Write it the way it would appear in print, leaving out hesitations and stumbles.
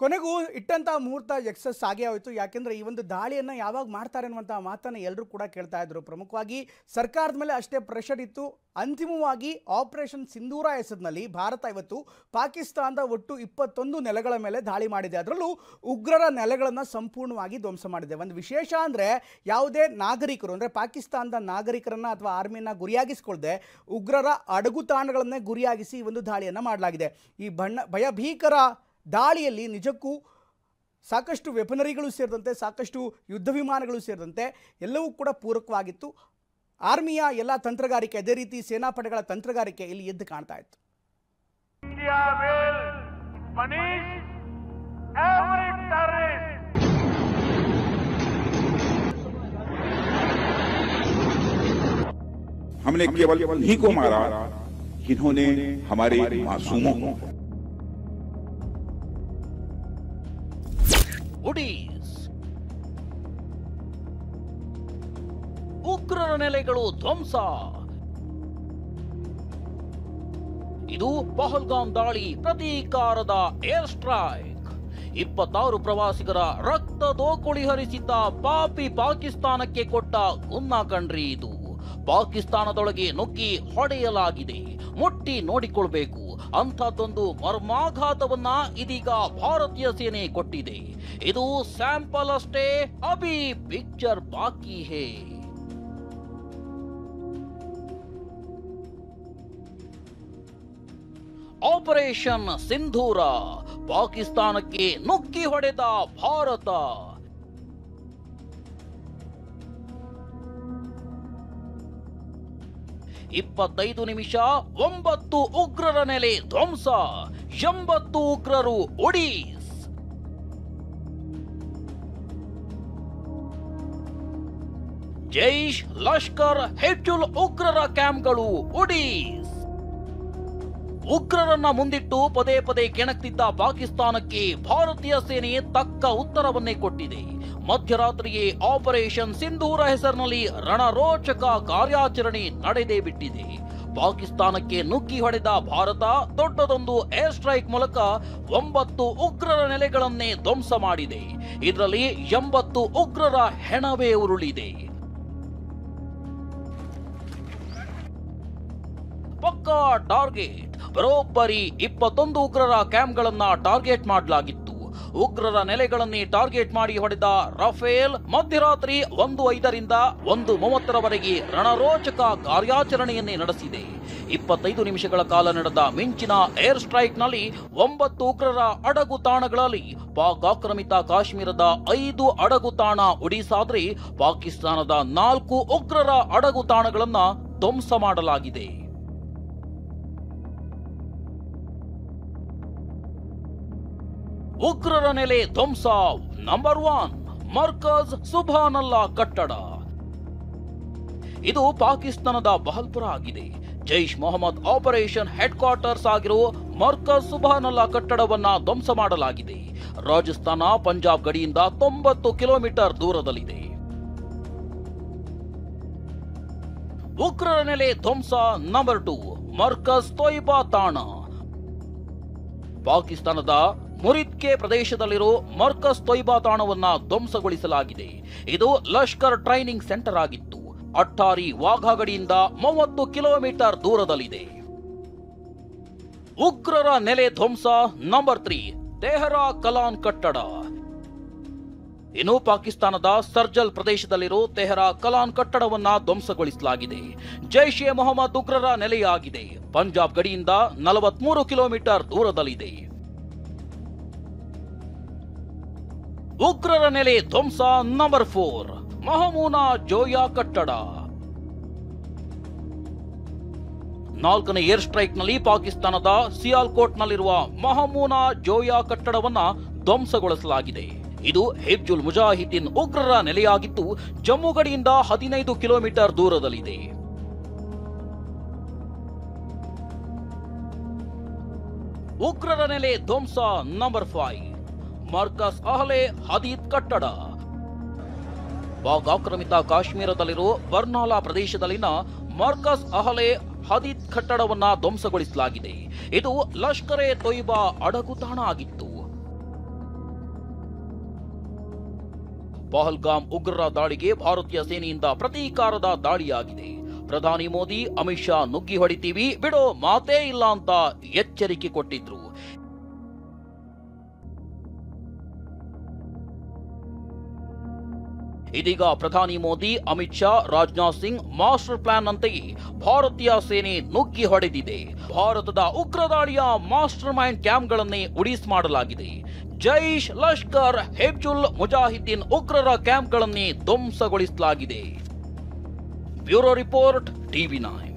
ಕೊನೆಗೂ ಇಟ್ಟಂತ ಮುಹೂರ್ತ ಎಕ್ಸಸ್ ಆಗೇ ಹೋಯಿತು. ಯಾಕೆಂದರೆ ಈ ಒಂದು ದಾಳಿಯನ್ನು ಯಾವಾಗ ಮಾಡ್ತಾರೆ ಅನ್ನುವಂಥ ಮಾತನ್ನು ಎಲ್ಲರೂ ಕೂಡ ಕೇಳ್ತಾ ಇದ್ರು. ಪ್ರಮುಖವಾಗಿ ಸರ್ಕಾರದ ಮೇಲೆ ಅಷ್ಟೇ ಪ್ರೆಷರ್ ಇತ್ತು. ಅಂತಿಮವಾಗಿ ಆಪರೇಷನ್ ಸಿಂಧೂರ ಹೆಸರಿನಲ್ಲಿ ಭಾರತ ಇವತ್ತು ಪಾಕಿಸ್ತಾನದ ಒಟ್ಟು 21 ನೆಲೆಗಳ ಮೇಲೆ ದಾಳಿ ಮಾಡಿದೆ. ಅದರಲ್ಲೂ ಉಗ್ರರ ನೆಲೆಗಳನ್ನು ಸಂಪೂರ್ಣವಾಗಿ ಧ್ವಂಸ ಮಾಡಿದೆ. ಒಂದು ವಿಶೇಷ ಅಂದರೆ ಯಾವುದೇ ನಾಗರಿಕರು ಅಂದರೆ ಪಾಕಿಸ್ತಾನದ ನಾಗರಿಕರನ್ನು ಅಥವಾ ಆರ್ಮಿಯನ್ನು ಗುರಿಯಾಗಿಸಿಕೊಳ್ಳದೆ ಉಗ್ರರ ಅಡಗುತಾಣಗಳನ್ನೇ ಗುರಿಯಾಗಿಸಿ ಈ ಒಂದು ದಾಳಿಯನ್ನು ಮಾಡಲಾಗಿದೆ. ಈ ಭಯಭೀಕರ ದಾಳಿಯಲ್ಲಿ ನಿಜಕ್ಕೂ ಸಾಕಷ್ಟು ವೆಪನರಿಗಳು ಸೇರಿದಂತೆ ಸಾಕಷ್ಟು ಯುದ್ಧ ವಿಮಾನಗಳು ಸೇರಿದಂತೆ ಎಲ್ಲವೂ ಕೂಡ ಪೂರಕವಾಗಿತ್ತು. ಆರ್ಮಿಯ ಎಲ್ಲ ತಂತ್ರಗಾರಿಕೆ, ಅದೇ ರೀತಿ ಸೇನಾಪಡೆಗಳ ತಂತ್ರಗಾರಿಕೆ ಇಲ್ಲಿ ಎದ್ದು ಕಾಣ್ತಾ ಇತ್ತು. हमने केवल उन्हीं को मारा जिन्होंने हमारे मासूमों को ಉಡೀಸ್ ಉಗ್ರರ ನೆಲೆಗಳು ಧ್ವಂಸ. ಇದು ಪಹಲ್ಗಾಮ್ ದಾಳಿ ಪ್ರತೀಕಾರದ ಏರ್ ಸ್ಟ್ರೈಕ್. 26 ಪ್ರವಾಸಿಗರ ರಕ್ತ ದೋಕುಳಿ ಹರಿಸಿದ್ದ ಪಾಪಿ ಪಾಕಿಸ್ತಾನಕ್ಕೆ ಕೊಟ್ಟ ಗುನ್ನ ಕಣ್ರಿ ಇದು. ಪಾಕಿಸ್ತಾನದೊಳಗೆ ನುಗ್ಗಿ ಹೊಡೆಯಲಾಗಿದೆ. ಮುಟ್ಟಿ ನೋಡಿಕೊಳ್ಬೇಕು ಅಂಥದ್ದೊಂದು ಮರ್ಮಾಘಾತವನ್ನ ಇದೀಗ ಭಾರತೀಯ ಸೇನೆ ಕೊಟ್ಟಿದೆ. ಇದು ಸ್ಯಾಂಪಲ್ ಅಷ್ಟೇ, ಅಭಿ ಪಿಕ್ಚರ್ ಬಾಕಿ ಹೇ. ಆಪರೇಷನ್ ಸಿಂಧೂರ, ಪಾಕಿಸ್ತಾನಕ್ಕೆ ನುಗ್ಗಿ ಹೊಡೆದ ಭಾರತ. ಇಪ್ಪತ್ತೈದು ನಿಮಿಷ 9 ಉಗ್ರರ ನೆಲೆ ಧ್ವಂಸ, 80 ಉಗ್ರರು ಒಡೀಸ್. ಜೈಷ್, ಲಷ್ಕರ್, ಹಿಜ್ಬುಲ್ ಉಗ್ರರ ಕ್ಯಾಂಪ್ಗಳು ಒಡೀಸ್. ಉಗ್ರರನ್ನ ಮುಂದಿಟ್ಟು ಪದೇ ಪದೇ ಕೆಣಕ್ತಿದ್ದ ಪಾಕಿಸ್ತಾನಕ್ಕೆ ಭಾರತೀಯ ಸೇನೆ ತಕ್ಕ ಉತ್ತರವನ್ನೇ ಕೊಟ್ಟಿದೆ. ಮಧ್ಯರಾತ್ರಿಯೇ ಆಪರೇಷನ್ ಸಿಂಧೂರ ಹೆಸರಿನಲ್ಲಿ ರಣರೋಚಕ ಕಾರ್ಯಾಚರಣೆ ನಡೆದೇ ಬಿಟ್ಟಿದೆ. ಪಾಕಿಸ್ತಾನಕ್ಕೆ ನುಗ್ಗಿ ಹೊಡೆದ ಭಾರತ ದೊಡ್ಡದೊಂದು ಏರ್ ಸ್ಟ್ರೈಕ್ ಮೂಲಕ 9 ಉಗ್ರರ ನೆಲೆಗಳನ್ನೇ ಧ್ವಂಸ ಮಾಡಿದೆ. ಇದರಲ್ಲಿ 80 ಉಗ್ರರ ಹೆಣವೇ ಉರುಳಿದೆ. ಪಕ್ಕಾ ಟಾರ್ಗೆಟ್, ಬರೋಬ್ಬರಿ 21 ಉಗ್ರರ ಕ್ಯಾಂಪ್ಗಳನ್ನ ಟಾರ್ಗೆಟ್ ಮಾಡಲಾಗಿತ್ತು. ಉಗ್ರರ ನೆಲೆಗಳನ್ನೇ ಟಾರ್ಗೆಟ್ ಮಾಡಿ ಹೊಡೆದ ರಫೇಲ್ ಮಧ್ಯರಾತ್ರಿ 1:05 ರಿಂದ 1:30 ರಣರೋಚಕ ಕಾರ್ಯಾಚರಣೆಯನ್ನೇ ನಡೆಸಿದೆ. 25 ನಿಮಿಷಗಳ ಕಾಲ ನಡೆದ ಮಿಂಚಿನ ಏರ್ ಸ್ಟ್ರೈಕ್ ನಲ್ಲಿ 9 ಉಗ್ರರ ಅಡಗು ತಾಣಗಳಲ್ಲಿ ಪಾಕ್ ಆಕ್ರಮಿತ ಕಾಶ್ಮೀರದ 5 ಅಡಗು ತಾಣ ಒಡಿಸಾದ್ರೆ ಪಾಕಿಸ್ತಾನದ 4 ಉಗ್ರರ ಅಡಗು ತಾಣಗಳನ್ನ ಧ್ವಂಸ ಮಾಡಲಾಗಿದೆ. ಉಗ್ರರ ನೆಲೆ ಧ್ವಂಸ. ನಂಬರ್ 1, ಮರ್ಕಜ್ ಸುಭಾನಲ್ಲಾ ಕಟ್ಟಡ. ಇದು ಪಾಕಿಸ್ತಾನದ ಬಹಲ್ಪುರ ಆಗಿದೆ. Jaish Mohammed operation headquarters ಆಗಿರೋ ಮರ್ಕಜ್ ಸುಭಾನಲ್ಲಾ ಕಟ್ಟಡವನ್ನ ಧ್ವಂಸ ಮಾಡಲಾಗಿದೆ. ರಾಜಸ್ಥಾನ ಪಂಜಾಬ್ ಗಡಿಯಿಂದ 90 ಕಿಲೋಮೀಟರ್ ದೂರದಲ್ಲಿದೆ. ಉಗ್ರರ ನೆಲೆ ಧ್ವಂಸ. ನಂಬರ್ 2, ಮರ್ಕಜ್ ತೊಯ್ಬಾ ತಾಣ. ಪಾಕಿಸ್ತಾನದ ಮುರಿದ್ಕೆ ಪ್ರದೇಶದಲ್ಲಿರೋ ಮರ್ಕಜ್ ತೊಯ್ಬಾ ತಾಣವನ್ನ ಧ್ವಂಸಗೊಳಿಸಲಾಗಿದೆ. ಇದು ಲಷ್ಕರ್ ಟ್ರೈನಿಂಗ್ ಸೆಂಟರ್ ಆಗಿತ್ತು. ಅಟ್ಟಾರಿ ವಾಘಾ ಗಡಿಯಿಂದ 30 ಕಿಲೋಮೀಟರ್ ದೂರದಲ್ಲಿದೆ. ಉಗ್ರರ ನೆಲೆ ಧ್ವಂಸ. ನಂಬರ್ 3, ತೆಹರಾ ಕಲಾನ್ ಕಟ್ಟಡ. ಇನ್ನು ಪಾಕಿಸ್ತಾನದ ಸರ್ಜಲ್ ಪ್ರದೇಶದಲ್ಲಿರೋ ತೆಹರಾ ಕಲಾನ್ ಕಟ್ಟಡವನ್ನ ಧ್ವಂಸಗೊಳಿಸಲಾಗಿದೆ. ಜೈಷ್ ಎ ಮೊಹಮ್ಮದ್ ಉಗ್ರರ ನೆಲೆಯಾಗಿದೆ. ಪಂಜಾಬ್ ಗಡಿಯಿಂದ 43 ಕಿಲೋಮೀಟರ್ ದೂರದಲ್ಲಿದೆ. ಉಗ್ರರ ನೆಲೆ ಧ್ವಂಸ. ನಂಬರ್ 4, ಮಹಮೂನಾ ಜೋಯಾ ಕಟ್ಟಡ. 4ನೇ ಏರ್ ಸ್ಟ್ರೈಕ್ ನಲ್ಲಿ ಪಾಕಿಸ್ತಾನದ ಸಿಯಾಲ್ಕೋಟ್ನಲ್ಲಿರುವ ಮಹಮೂನಾ ಜೋಯಾ ಕಟ್ಟಡವನ್ನ ಧ್ವಂಸಗೊಳಿಸಲಾಗಿದೆ. ಇದು ಹಿಜ್ಬುಲ್ ಮುಜಾಹಿದೀನ್ ಉಗ್ರರ ನೆಲೆಯಾಗಿದ್ದು ಜಮ್ಮು ಗಡಿಯಿಂದ 15 ಕಿಲೋಮೀಟರ್ ದೂರದಲ್ಲಿದೆ. ಉಗ್ರರ ನೆಲೆ ಧ್ವಂಸ. ನಂಬರ್ 5, ಮರ್ಕಜ್ ಅಹ್ಲೆ ಹದೀದ್ ಕಟ್ಟಡ. ಪಾಕ್ ಆಕ್ರಮಿತ ಕಾಶ್ಮೀರದಲ್ಲಿರೋ ಬರ್ನಾಲಾ ಪ್ರದೇಶದಲ್ಲಿನ ಮರ್ಕಜ್ ಅಹ್ಲೆ ಹದೀದ್ ಕಟ್ಟಡವನ್ನ ಧ್ವಂಸಗೊಳಿಸಲಾಗಿದೆ. ಇದು ಲಷ್ಕರ್ ಎ ತೊಯ್ಬಾ ಅಡಗುತಾಣ ಆಗಿತ್ತು. ಪಹಲ್ಗಾಮ್ ಉಗ್ರರ ದಾಳಿಗೆ ಭಾರತೀಯ ಸೇನೆಯಿಂದ ಪ್ರತೀಕಾರದ ದಾಳಿಯಾಗಿದೆ. ಪ್ರಧಾನಿ ಮೋದಿ ಅಮಿತ್ ಶಾ ನುಗ್ಗಿ ಹೊಡಿತೀವಿ, ಬಿಡೋ ಮಾತೇ ಇಲ್ಲ ಅಂತ ಎಚ್ಚರಿಕೆ ಕೊಟ್ಟಿದ್ರು. ಇದೀಗ ಪ್ರಧಾನಿ ಮೋದಿ, ಅಮಿತ್ ಶಾ, ರಾಜನಾಥ್ ಸಿಂಗ್ ಮಾಸ್ಟರ್ ಪ್ಲಾನ್ ಅಂತೆಯೇ ಭಾರತೀಯ ಸೇನೆ ನುಗ್ಗಿ ಹೊಡೆದಿದೆ. ಭಾರತದ ಉಗ್ರ ದಾಳಿಯ ಮಾಸ್ಟರ್ ಮೈಂಡ್ ಕ್ಯಾಂಪ್ಗಳನ್ನೇ ಉಡಿಸ್ ಮಾಡಲಾಗಿದೆ. ಜೈಷ್, ಲಷ್ಕರ್, ಹಿಜ್ಬುಲ್ ಮುಜಾಹಿದ್ದೀನ್ ಉಗ್ರರ ಕ್ಯಾಂಪ್ಗಳನ್ನೇ ಧ್ವಂಸಗೊಳಿಸಲಾಗಿದೆ. Bureau report, TV9.